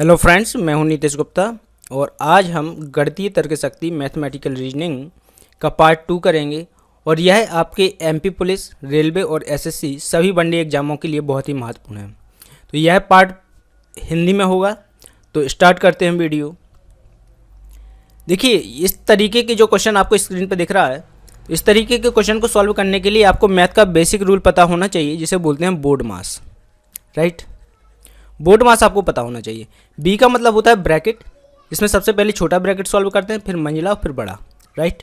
Hello friends, मैं हूं नीतीश गुप्ता और आज हम गणितीय तर्कशक्ति मैथमेटिकल रीजनिंग का पार्ट 2 करेंगे। और यह आपके एमपी पुलिस, रेलवे और एसएससी सभी वनडे एग्जामों के लिए बहुत ही महत्वपूर्ण है। तो यह पार्ट हिंदी में होगा। तो स्टार्ट करते हैं वीडियो। देखिए, इस तरीके के जो क्वेश्चन आपको स्क्रीन पर दिख रहा है, इस तरीके के क्वेश्चन को सॉल्व करने के लिए आपको मैथ का बेसिक रूल पता होना चाहिए, जिसे बोलते हैं बोर्ड मास। राइट, बोर्ड मास आपको पता होना चाहिए। बी का मतलब होता है ब्रैकेट, इसमें सबसे पहले छोटा ब्रैकेट सॉल्व करते हैं, फिर मंजिला, फिर बड़ा। राइट।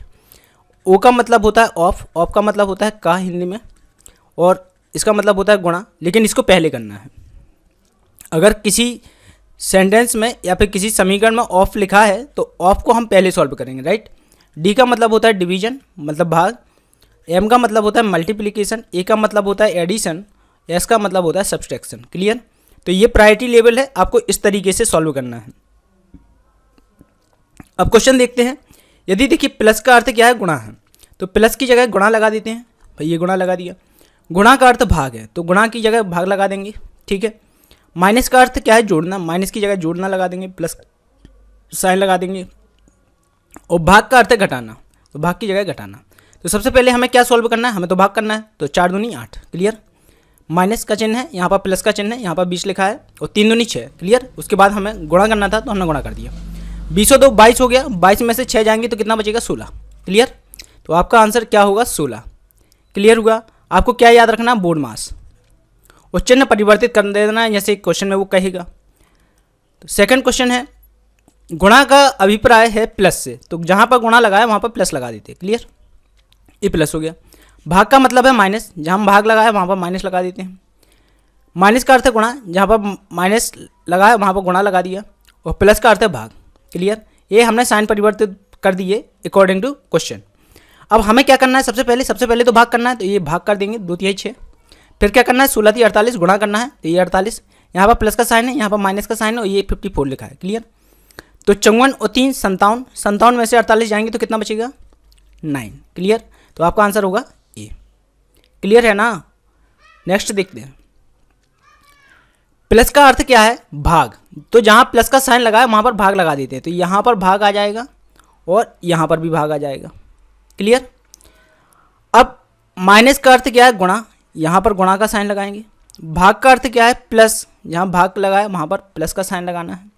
ओ का मतलब होता है ऑफ, ऑफ का मतलब होता है का हिंदी में, और इसका मतलब होता है गुणा, लेकिन इसको पहले करना है। अगर किसी सेंटेंस में या फिर किसी समीकरण में ऑफ लिखा है तो ऑफ को हम पहले सॉल्व करेंगे। राइट। डी का मतलब होता है डिवीजन, मतलब भाग। एम का मतलब होता है मल्टीप्लिकेशन। ए का मतलब होता है एडिशन। एस का मतलब होता है सब्सट्रैक्शन। क्लियर। तो ये प्रायोरिटी लेवल है, आपको इस तरीके से सॉल्व करना है। अब क्वेश्चन देखते हैं। यदि देखिए प्लस का अर्थ क्या है, गुणा है, तो प्लस की जगह गुणा लगा देते हैं। भाई ये गुणा लगा दिया। गुणा का अर्थ भाग है, तो गुणा की जगह भाग लगा देंगे। ठीक है। माइनस का अर्थ क्या है, जोड़ना, माइनस की जगह जोड़ना लगा देंगे, प्लस साइन लगा देंगे। और भाग का अर्थ है घटाना, तो भाग की जगह घटाना। तो सबसे पहले हमें क्या सॉल्व करना है, हमें तो भाग करना है। तो 4 दूनी 8। क्लियर। माइनस का चिन्ह है, यहाँ पर प्लस का चिन्ह है, यहाँ पर 20 लिखा है, और 3 दूनी 6। क्लियर। उसके बाद हमें गुणा करना था तो हमने गुणा कर दिया। 20 और 2 22 हो गया। 22 में से 6 जाएंगे तो कितना बचेगा, 16। क्लियर। तो आपका आंसर क्या होगा, 16। क्लियर हुआ। आपको क्या याद रखना, बोर्ड मास, और चिन्ह परिवर्तित कर देना है जैसे क्वेश्चन में वो कहेगा। तो सेकंड क्वेश्चन है, गुणा का अभिप्राय है प्लस से, तो जहाँ पर गुणा लगाया वहाँ पर प्लस लगा देते हैं। क्लियर। ये प्लस हो गया। भाग का मतलब है माइनस, जहाँ हम भाग लगाया वहाँ पर माइनस लगा देते हैं। माइनस का अर्थ है गुणा, जहाँ पर माइनस लगाया वहाँ पर गुणा लगा दिया। और प्लस का अर्थ है भाग। क्लियर। ये हमने साइन परिवर्तित कर दिए अकॉर्डिंग टू क्वेश्चन। अब हमें क्या करना है, सबसे पहले तो भाग करना है, तो ये भाग कर देंगे, 2 तिहाई 6। फिर क्या करना है, 16 × 48 गुणा करना है, तो ये 48। यहाँ पर प्लस का साइन है, यहाँ पर माइनस का साइन है, और ये 54 लिखा है। क्लियर। तो 54 और 3 57, 57 में से 48 जाएंगे तो कितना बचेगा, 9। क्लियर। तो आपका आंसर होगा ए। क्लियर है ना। नेक्स्ट देखते हैं। प्लस का अर्थ क्या है, भाग, तो जहां प्लस का साइन लगा है वहां पर भाग लगा देते हैं, तो यहां पर भाग आ जाएगा और यहां पर भी भाग आ जाएगा। क्लियर। अब माइनस का अर्थ क्या है, गुणा, यहां पर गुणा का साइन लगाएंगे। भाग का अर्थ क्या है, प्लस, जहां भाग लगा है वहां पर प्लस का साइन लगाना है।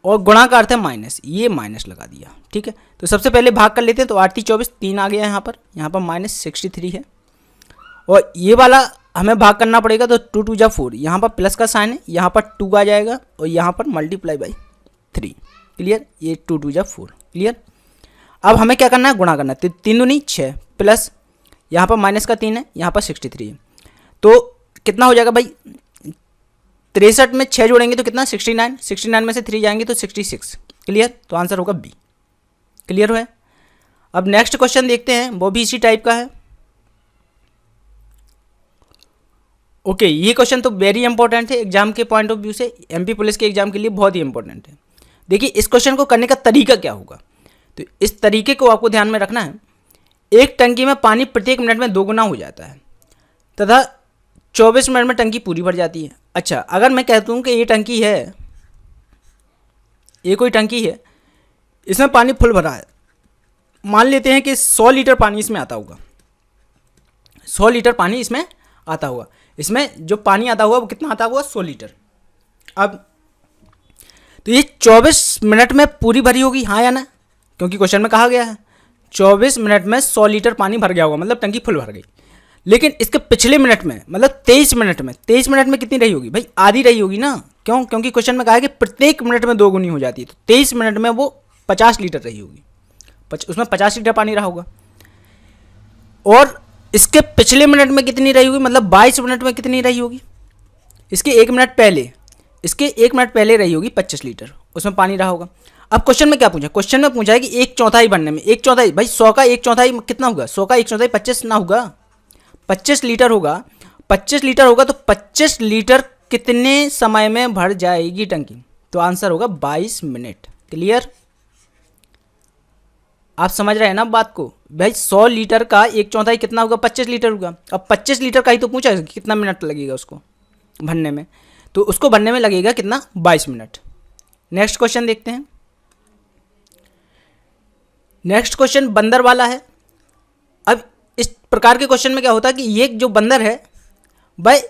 और गुणा का अर्थ है माइनस, ये माइनस लगा दिया। ठीक है। तो सबसे पहले भाग कर लेते हैं, तो 8 × 24 3 आ गया। यहाँ पर -63 है। और ये वाला हमें भाग करना पड़ेगा, तो 2 × 2 = 4, यहाँ पर प्लस का साइन है, यहाँ पर 2 आ जाएगा, और यहाँ पर ×3। क्लियर। ये 2 × 2 = 4। क्लियर। अब हमें क्या करना है, गुणा करना है, तो 3 दूनी 6 प्लस, यहाँ पर माइनस का 3 है, यहाँ पर 63 है, तो कितना हो जाएगा भाई, 63 में 6 जोड़ेंगे तो कितना, 69। 69 में से 3 जाएंगे तो 66। क्लियर। तो आंसर होगा बी। क्लियर है। अब नेक्स्ट क्वेश्चन देखते हैं, वो भी इसी टाइप का है। ओके, ये क्वेश्चन तो वेरी इंपॉर्टेंट है एग्जाम के पॉइंट ऑफ व्यू से, एमपी पुलिस के एग्जाम के लिए बहुत ही इंपॉर्टेंट है। देखिए इस क्वेश्चन को करने का तरीका क्या होगा, तो इस तरीके को आपको ध्यान में रखना है। एक टंकी में पानी प्रत्येक मिनट में 2 गुना हो जाता है तथा 24 मिनट में टंकी पूरी भर जाती है। अच्छा, अगर मैं कहता हूँ कि ये टंकी है, ये कोई टंकी है, इसमें पानी फुल भरा है, मान लेते हैं कि 100 लीटर पानी इसमें आता होगा, 100 लीटर पानी इसमें आता होगा। इसमें जो पानी आता होगा वो कितना आता होगा, 100 लीटर। अब तो ये 24 मिनट में पूरी भरी होगी, हाँ या ना, क्योंकि क्वेश्चन में कहा गया है 24 मिनट में 100 लीटर पानी भर गया होगा, मतलब टंकी फुल भर गई। लेकिन इसके पिछले मिनट में, मतलब 23 मिनट में कितनी रही होगी भाई, आधी रही होगी ना। क्यों, क्योंकि क्वेश्चन में कहा है कि प्रत्येक मिनट में 2 गुनी हो जाती है, तो 23 मिनट में वो 50 लीटर रही होगी, उसमें 50 लीटर पानी रहा होगा। और इसके पिछले मिनट में कितनी रही होगी, मतलब 22 मिनट में कितनी रही होगी, इसके 1 मिनट पहले रही होगी 25 लीटर, उसमें पानी रहा होगा। अब क्वेश्चन में क्या पूछा, क्वेश्चन में पूछा है कि 1/4 बनने में, 1/4 भाई 100 का 1/4 कितना होगा, 100 का 1/4 25 ना होगा, 25 लीटर होगा। 25 लीटर होगा तो 25 लीटर कितने समय में भर जाएगी टंकी, तो आंसर होगा 22 मिनट। क्लियर। आप समझ रहे हैं ना बात को भाई, 100 लीटर का 1/4 कितना होगा, 25 लीटर होगा। अब 25 लीटर का ही तो पूछा कितना मिनट लगेगा उसको भरने में, तो उसको भरने में लगेगा कितना, 22 मिनट। नेक्स्ट क्वेश्चन देखते हैं। नेक्स्ट क्वेश्चन बंदर वाला है। अब इस प्रकार के क्वेश्चन में क्या होता है कि ये जो बंदर है वह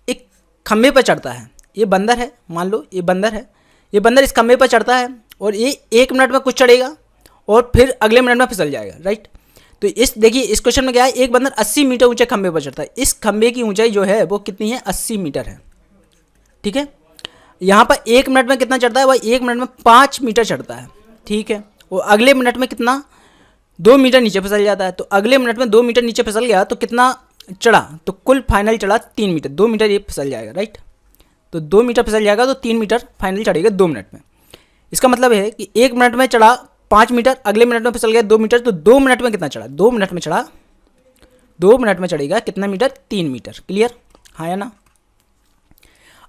एक खंभे पर चढ़ता है। ये बंदर है, मान लो ये बंदर है, ये बंदर इस खंभे पर चढ़ता है और ये 1 मिनट में कुछ चढ़ेगा और फिर अगले मिनट में फिसल जाएगा, राइट। तो इस देखिए इस क्वेश्चन में क्या है, एक बंदर 80 मीटर ऊंचे खंभे पर चढ़ता है। इस खंभे की ऊंचाई जो है वो कितनी है, 80 मीटर है, ठीक है। यहाँ पर 1 मिनट में कितना चढ़ता है, वह 1 मिनट में 5 मीटर चढ़ता है, ठीक है। और अगले मिनट में कितना, 2 मीटर नीचे फिसल जाता है। तो अगले मिनट में 2 मीटर नीचे फिसल गया तो कितना चढ़ा, तो कुल फाइनल चढ़ा 3 मीटर। 2 मीटर ये फिसल जाएगा, राइट। तो 2 मीटर फिसल जाएगा तो 3 मीटर फाइनल चढ़ेगा 2 मिनट में। इसका मतलब है कि 1 मिनट में चढ़ा 5 मीटर, अगले मिनट में फिसल गया 2 मीटर, तो 2 मिनट में कितना चढ़ा, 2 मिनट में चढ़ा, 2 मिनट में चढ़ेगा कितना मीटर, 3 मीटर। क्लियर, हाँ या ना।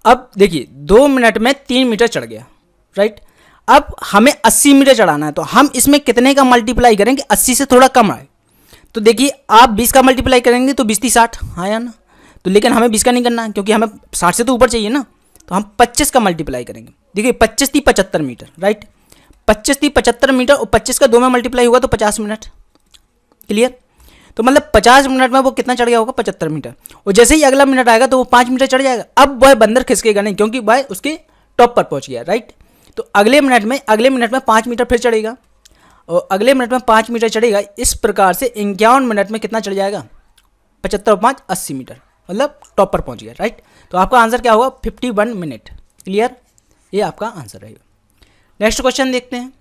अब देखिए 2 मिनट में 3 मीटर चढ़ गया, राइट। अब हमें 80 मीटर चढ़ाना है तो हम इसमें कितने का मल्टीप्लाई करेंगे, 80 से थोड़ा कम आए। तो देखिए आप 20 का मल्टीप्लाई करेंगे तो 20 30 60, हाँ या ना। तो लेकिन हमें 20 का नहीं करना है क्योंकि हमें 60 से तो ऊपर चाहिए ना। तो हम 25 का मल्टीप्लाई करेंगे। देखिए 25 30 75 मीटर, राइट। 25 30 75 मीटर और 25 का 2 में मल्टीप्लाई हुआ तो 50 मिनट। क्लियर। तो मतलब 50 मिनट में वो कितना चढ़ गया होगा, 75 मीटर। और जैसे ही अगला मिनट आएगा तो वो 5 मीटर चढ़ जाएगा। अब वह बंदर खिसकेगा नहीं क्योंकि वह उसके टॉप पर पहुंच गया, राइट। तो अगले मिनट में 5 मीटर फिर चढ़ेगा और अगले मिनट में 5 मीटर चढ़ेगा। इस प्रकार से 51 मिनट में कितना चढ़ जाएगा, 75 और 5 80 मीटर, मतलब टॉप पर पहुंच गया, राइट। तो आपका आंसर क्या होगा, 51 मिनट। क्लियर, ये आपका आंसर रहेगा। नेक्स्ट क्वेश्चन देखते हैं।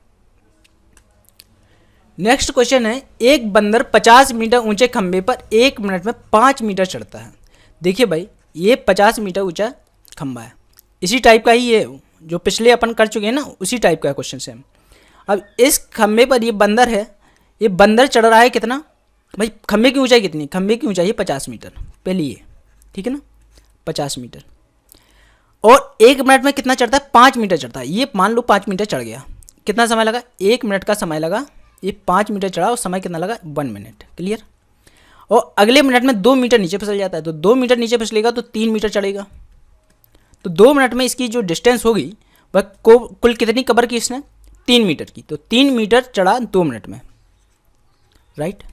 नेक्स्ट क्वेश्चन है, एक बंदर 50 मीटर ऊंचे खंभे पर 1 मिनट में 5 मीटर चढ़ता है। देखिए भाई ये 50 मीटर ऊंचा खंभा है, इसी टाइप का ही ये जो पिछले अपन कर चुके हैं ना, उसी टाइप का क्वेश्चन से। अब इस खंभे पर ये बंदर है, ये बंदर चढ़ रहा है कितना भाई, खंभे की ऊंचाई कितनी, खंभे की ऊंचाई है 50 मीटर पहले ये, ठीक है ना, 50 मीटर। और 1 मिनट में कितना चढ़ता है, 5 मीटर चढ़ता है। ये मान लो 5 मीटर चढ़ गया, कितना समय लगा, 1 मिनट का समय लगा। ये 5 मीटर चढ़ा और समय कितना लगा, 1 मिनट। क्लियर। और अगले मिनट में 2 मीटर नीचे फिसल जाता है, तो 2 मीटर नीचे फिसलेगा तो 3 मीटर चढ़ेगा। तो 2 मिनट में इसकी जो डिस्टेंस होगी वह कुल कितनी कवर की इसने, 3 मीटर की। तो 3 मीटर चढ़ा 2 मिनट में, राइट।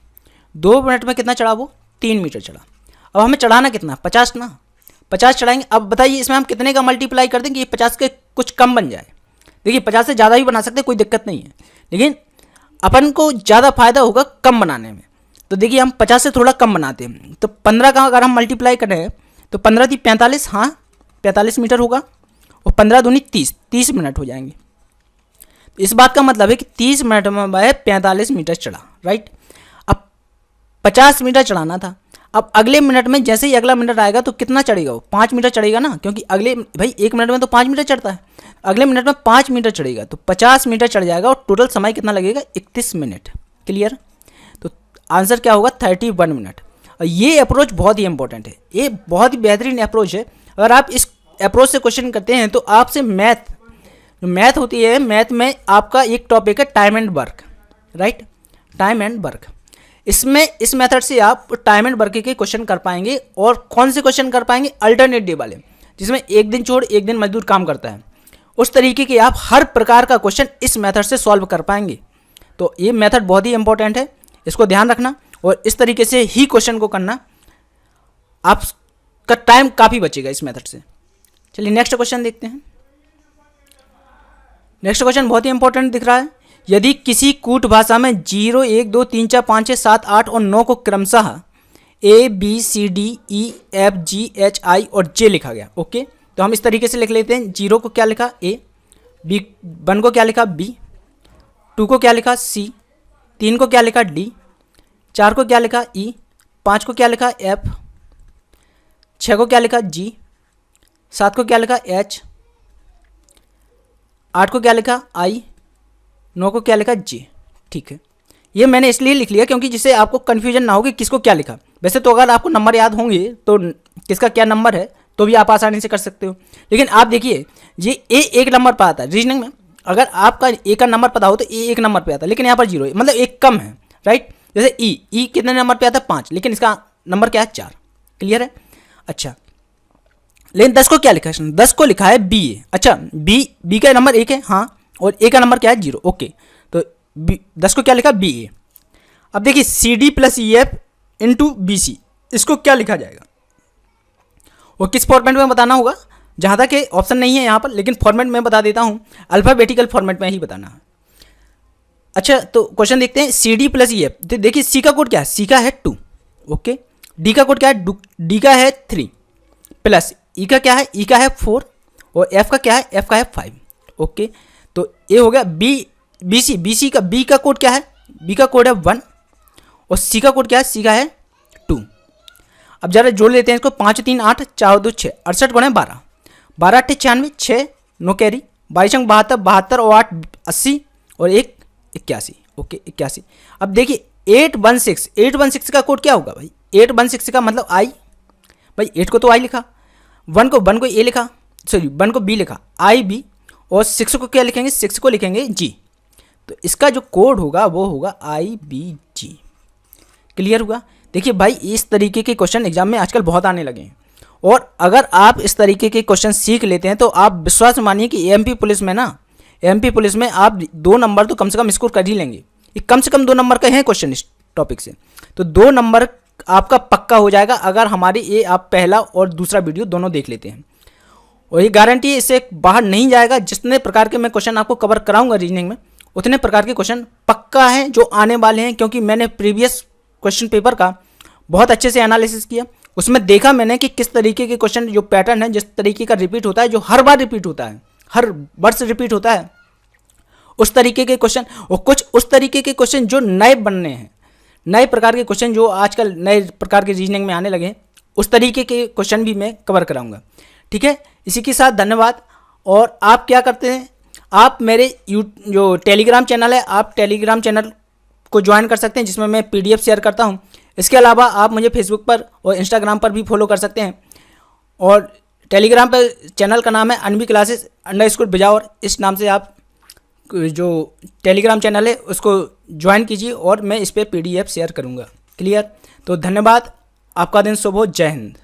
2 मिनट में कितना चढ़ा वो, 3 मीटर चढ़ा। अब हमें चढ़ाना कितना, 50 ना, 50 चढ़ाएंगे। अब बताइए इसमें हम कितने का मल्टीप्लाई कर दें कि ये 50 के कुछ कम बन जाए। देखिए 50 से ज़्यादा भी बना सकते, कोई दिक्कत नहीं है, लेकिन अपन को ज़्यादा फायदा होगा कम बनाने में। तो देखिए हम 50 से थोड़ा कम बनाते हैं। तो 15 का अगर हम मल्टीप्लाई करें तो 15 × 45, हाँ 45 मीटर होगा। और 15 दूनी 30, 30 मिनट हो जाएंगे। तो इस बात का मतलब है कि 30 मिनट में वह 45 मीटर चढ़ा, राइट। अब 50 मीटर चढ़ाना था। अब अगले मिनट में जैसे ही अगला मिनट आएगा तो कितना चढ़ेगा वो, 5 मीटर चढ़ेगा ना, क्योंकि अगले भाई 1 मिनट में तो 5 मीटर चढ़ता है, अगले मिनट में 5 मीटर चढ़ेगा तो 50 मीटर चढ़ जाएगा और टोटल समय कितना लगेगा, 31 मिनट। क्लियर। तो आंसर क्या होगा, 31 मिनट। और ये अप्रोच बहुत ही इंपॉर्टेंट है, ये बहुत ही बेहतरीन अप्रोच है। अगर आप इस अप्रोच से क्वेश्चन करते हैं तो आपसे मैथ होती है, मैथ में आपका एक टॉपिक है time and work, right, time and work. इसमें इस मेथड से आप टाइम एंड वर्क के क्वेश्चन कर पाएंगे। और कौन से क्वेश्चन कर पाएंगे, अल्टरनेट डे वाले, जिसमें एक दिन छोड़ एक दिन मजदूर काम करता है, उस तरीके के आप हर प्रकार का क्वेश्चन इस मेथड से सॉल्व कर पाएंगे। तो ये मेथड बहुत ही इंपॉर्टेंट है, इसको ध्यान रखना और इस तरीके से ही क्वेश्चन को करना, आपका टाइम काफ़ी बचेगा इस मेथड से। चलिए नेक्स्ट क्वेश्चन देखते हैं। नेक्स्ट क्वेश्चन बहुत ही इंपॉर्टेंट दिख रहा है। यदि किसी कूट भाषा में 0 1 2 3 4 5 6 7 8 और 9 को क्रमशः A B C D E F G H I और J लिखा गया, ओके। तो हम इस तरीके से लिख लेते हैं। 0 को क्या लिखा, A, 1 को क्या लिखा, B, 2 को क्या लिखा, C, 3 को क्या लिखा, D, 4 को क्या लिखा, E, 5 को क्या लिखा, F, 6 को क्या लिखा, G, 7 को क्या लिखा, H, 8 को क्या लिखा, I, 9 को क्या लिखा, J। ठीक है, ये मैंने इसलिए लिख लिया क्योंकि जिससे आपको कन्फ्यूजन ना हो कि किसको क्या लिखा। वैसे तो अगर आपको नंबर याद होंगे तो किसका क्या नंबर है तो भी आप आसानी से कर सकते हो। लेकिन आप देखिए ये ए 1 नंबर पर आता है रीजनिंग में, अगर आपका ए का नंबर पता हो तो ए 1 नंबर पे आता है, लेकिन यहाँ पर 0 है, मतलब एक कम है, राइट। जैसे ई कितने नंबर पे आता है, 5, लेकिन इसका नंबर क्या है, 4। क्लियर है। अच्छा लेकिन 10 को क्या लिखा है, 10 को लिखा है बी ए। अच्छा बी का नंबर 1 है, हाँ, और ए का नंबर क्या है 0, ओके। तो 10 को क्या लिखा बी ए। अब देखिए C D plus E F into B C, इसको क्या लिखा जाएगा और किस फॉर्मेट में बताना होगा, जहाँ तक कि ऑप्शन नहीं है यहाँ पर, लेकिन फॉर्मेट में बता देता हूँ, अल्फ़ाबेटिकल फॉर्मेट में ही बताना है। अच्छा तो क्वेश्चन देखते हैं, C D plus E F. देखिए सी का कोड क्या है, सी का है 2, ओके। डी का कोड क्या है, डी का है 3, प्लस ई का क्या है, ई का है 4, और एफ का क्या है, एफ का है 5, ओके। तो ये हो गया बी सी का बी का कोड क्या है, बी का कोड है 1, और सी का कोड क्या है, सी का है 2। अब जरा जोड़ लेते हैं इसको, 5 3 8 4 2 6, 68 गुणे 12, 12 8 96, 6 नो कैरी, 22 72, 72 और 8 80, और 1 81, ओके 81। अब देखिए 816 का कोड क्या होगा भाई, 816 का मतलब आई, भाई 8 को तो आई लिखा, 1 को ए लिखा, सॉरी 1 को बी लिखा, आई बी, और 6 को क्या लिखेंगे, 6 को लिखेंगे जी। तो इसका जो कोड होगा वो होगा आई बी जी। क्लियर हुआ। देखिए भाई इस तरीके के क्वेश्चन एग्जाम में आजकल बहुत आने लगे हैं, और अगर आप इस तरीके के क्वेश्चन सीख लेते हैं तो आप विश्वास मानिए कि एमपी पुलिस में ना, एमपी पुलिस में आप 2 नंबर तो कम से कम स्कोर कर ही लेंगे। ये कम से कम 2 नंबर का है क्वेश्चन इस टॉपिक से, तो 2 नंबर आपका पक्का हो जाएगा अगर हमारी ये आप पहला और दूसरा वीडियो दोनों देख लेते हैं। और ये गारंटी इससे बाहर नहीं जाएगा, जितने प्रकार के मैं क्वेश्चन आपको कवर कराऊंगा रीजनिंग में, उतने प्रकार के क्वेश्चन पक्का हैं जो आने वाले हैं, क्योंकि मैंने प्रीवियस क्वेश्चन पेपर का बहुत अच्छे से एनालिसिस किया। उसमें देखा मैंने कि किस तरीके के क्वेश्चन जो पैटर्न है, जिस तरीके का रिपीट होता है, जो हर बार रिपीट होता है, हर वर्ष रिपीट होता है, उस तरीके के क्वेश्चन, और कुछ उस तरीके के क्वेश्चन जो नए बनने हैं, नए प्रकार के क्वेश्चन जो आजकल नए प्रकार के रीजनिंग में आने लगे हैं, उस तरीके के क्वेश्चन भी मैं कवर कराऊंगा। ठीक है, इसी के साथ धन्यवाद। और आप क्या करते हैं, आप मेरे जो टेलीग्राम चैनल है, आप टेलीग्राम चैनल को ज्वाइन कर सकते हैं, जिसमें मैं पीडीएफ शेयर करता हूं। इसके अलावा आप मुझे फेसबुक पर और इंस्टाग्राम पर भी फॉलो कर सकते हैं, और टेलीग्राम पर चैनल का नाम है अनबी क्लासेस _ बिजावर। इस नाम से आप जो टेलीग्राम चैनल है उसको ज्वाइन कीजिए, और मैं इस पर पीडीएफ शेयर करूँगा। क्लियर। तो धन्यवाद, आपका दिन शुभ हो, जय हिंद।